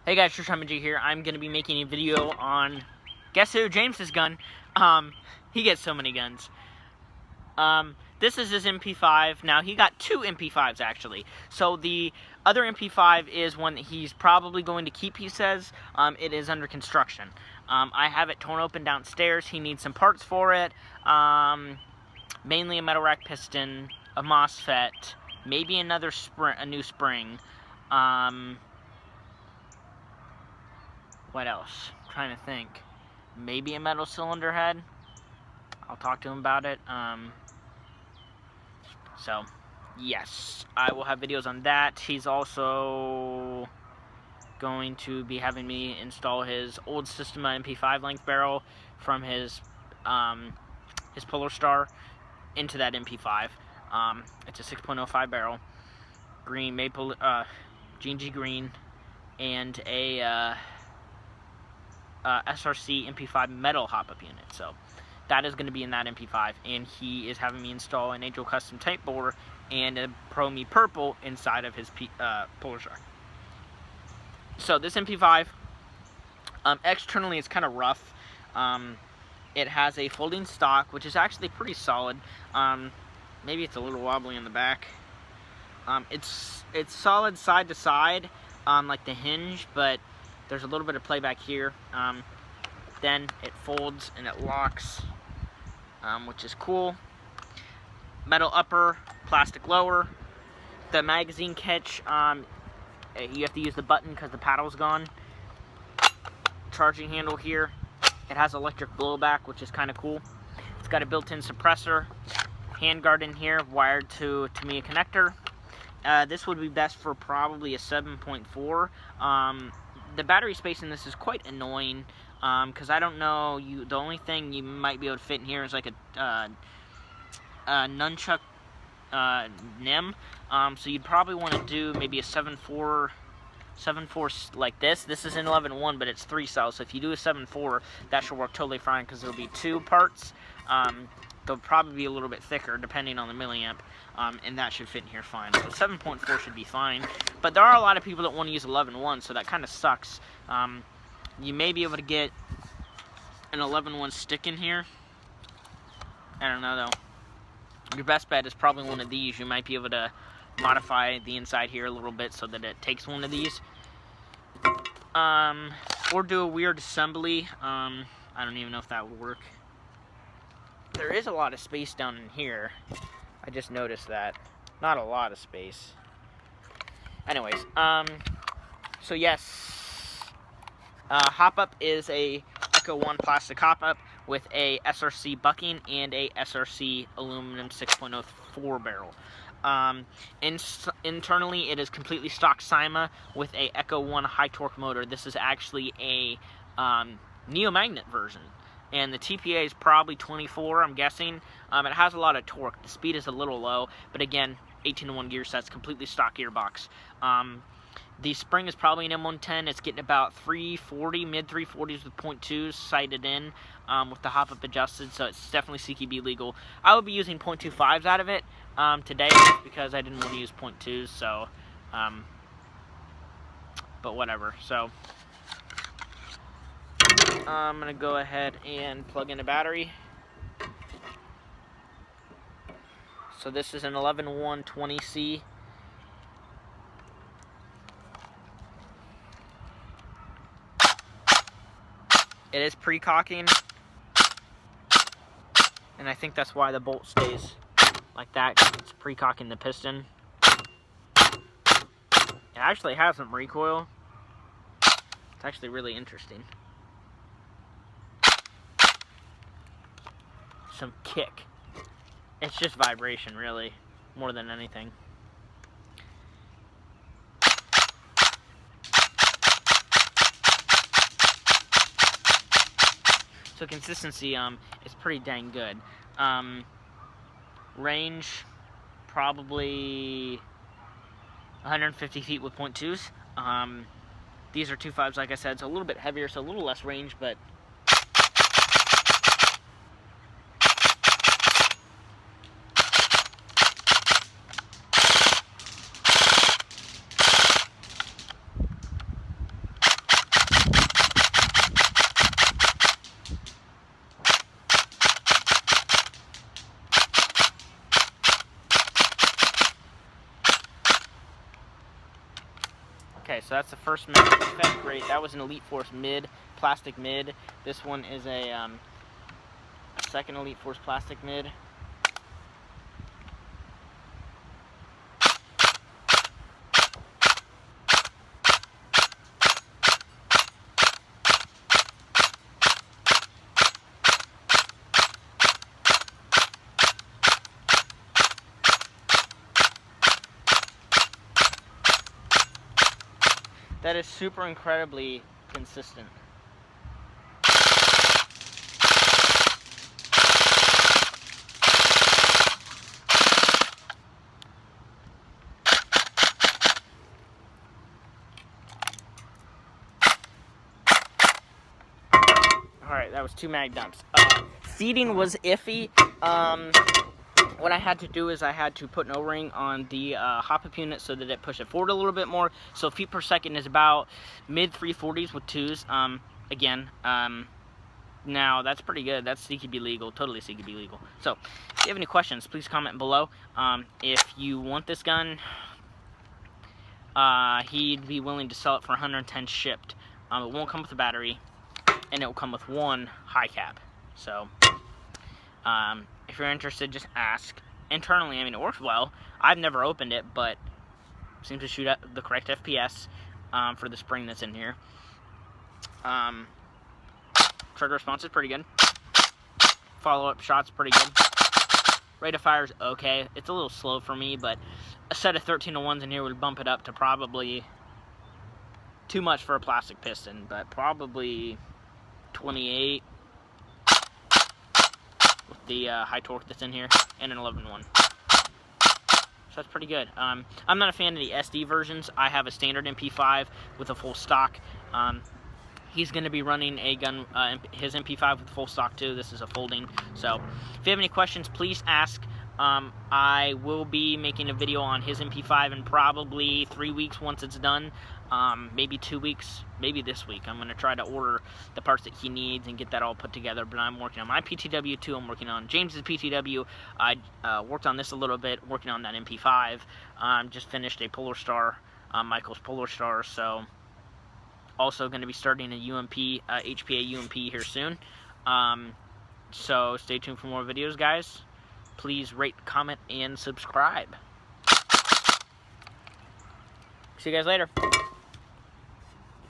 Hey guys, G here. I'm going to be making a video on, guess who, James's gun. He gets so many guns. This is his MP5. Now, he got two MP5s, actually. So, the other MP5 is one that he's probably going to keep, he says. It is under construction. I have it torn open downstairs. He needs some parts for it. Mainly a metal rack piston, a MOSFET, maybe a new spring. What else? I'm trying to think. Maybe a metal cylinder head. I'll talk to him about it. So, yes, I will have videos on that. He's also going to be having me install his old Systema MP5 length barrel from his Polar Star into that MP5. It's a 6.05 barrel, green maple, G&G green, and a SRC MP5 metal hop-up unit. So that is going to be in that MP5, and he is having me install an Angel Custom tape bore and a Pro Me Purple inside of his Polar Star. So this MP5, externally it's kind of rough. It has a folding stock, which is actually pretty solid. Maybe it's a little wobbly in the back. It's solid side to side, like the hinge, but there's a little bit of play back here. Then it folds and it locks, which is cool. Metal upper, plastic lower. The magazine catch, you have to use the button because the paddle's gone. Charging handle here. It has electric blowback, which is kind of cool. It's got a built-in suppressor. Handguard in here, wired to me a connector. This would be best for probably a 7.4. The battery space in this is quite annoying, because I don't know, the only thing you might be able to fit in here is like a nunchuck NIM, so you'd probably want to do maybe a 7.4 like this. This is an 11.1, but it's 3 cells, so if you do a 7.4, that should work totally fine, because there'll be 2 parts. They'll probably be a little bit thicker, depending on the milliamp, and that should fit in here fine. So 7.4 should be fine, but there are a lot of people that want to use 11.1, so that kind of sucks. You may be able to get an 11.1 stick in here. I don't know, though. Your best bet is probably one of these. You might be able to modify the inside here a little bit so that it takes one of these. Or do a weird assembly. I don't even know if that would work. There is a lot of space down in here. I just noticed that. Not a lot of space. Anyways, so yes, hop-up is a ECHO1 plastic hop-up with a SRC bucking and a SRC aluminum 6.04 barrel. Internally, it is completely stock Cyma with a ECHO1 high torque motor. This is actually a neomagnet version, and the TPA is probably 24, I'm guessing. It has a lot of torque. The speed is a little low, but again, 18-to-1 gear sets, completely stock gearbox. The spring is probably an M110. It's getting about 340, mid 340s with .2s sighted in, with the hop-up adjusted, so it's definitely CQB legal. I will be using .25s out of it today, just because I didn't want to use .2s, so, but whatever. So, I'm going to go ahead and plug in a battery. So this is an 11-120C. It is pre-cocking, and I think that's why the bolt stays like that, 'cause it's pre-cocking the piston. It actually has some recoil. It's actually really interesting. Some kick. It's just vibration, really, more than anything. So consistency is pretty dang good. Range, probably 150 feet with .2s. These are 2.5s, like I said, so a little bit heavier, so a little less range, but Okay, so that's the first mag effect. Great. That was an Elite Force mid, plastic mid. This one is a second Elite Force plastic mid. That is super incredibly consistent. Alright, that was 2 mag dumps. Feeding was iffy. What I had to do is I had to put an O-ring on the hop-up unit so that it pushed it forward a little bit more. So feet per second is about mid 340s with 2s. Again, now that's pretty good. That's CQB legal, totally CQB legal. So if you have any questions, please comment below. If you want this gun, he'd be willing to sell it for 110 shipped. It won't come with a battery, and it will come with 1 high cap. So if you're interested, just ask. Internally, I mean, it works well. I've never opened it, but seems to shoot at the correct FPS for the spring that's in here. Trigger response is pretty good. Follow-up shot's pretty good. Rate of fire is okay. It's a little slow for me, but a set of 1301s in here would bump it up to probably too much for a plastic piston, but probably 28 with the high torque that's in here, and an 11-1. So that's pretty good. I'm not a fan of the SD versions. I have a standard MP5 with a full stock. He's going to be running a gun, his MP5 with full stock too. This is a folding. So if you have any questions, please ask. I will be making a video on his MP5 in probably 3 weeks once it's done. Maybe 2 weeks, maybe this week. I'm going to try to order the parts that he needs and get that all put together. But I'm working on my PTW too. I'm working on James's PTW. I worked on this a little bit, working on that MP5. Just finished a Polar Star, Michael's Polar Star. So also going to be starting a UMP, HPA UMP here soon. So stay tuned for more videos, guys. Please rate, comment, and subscribe. See you guys later.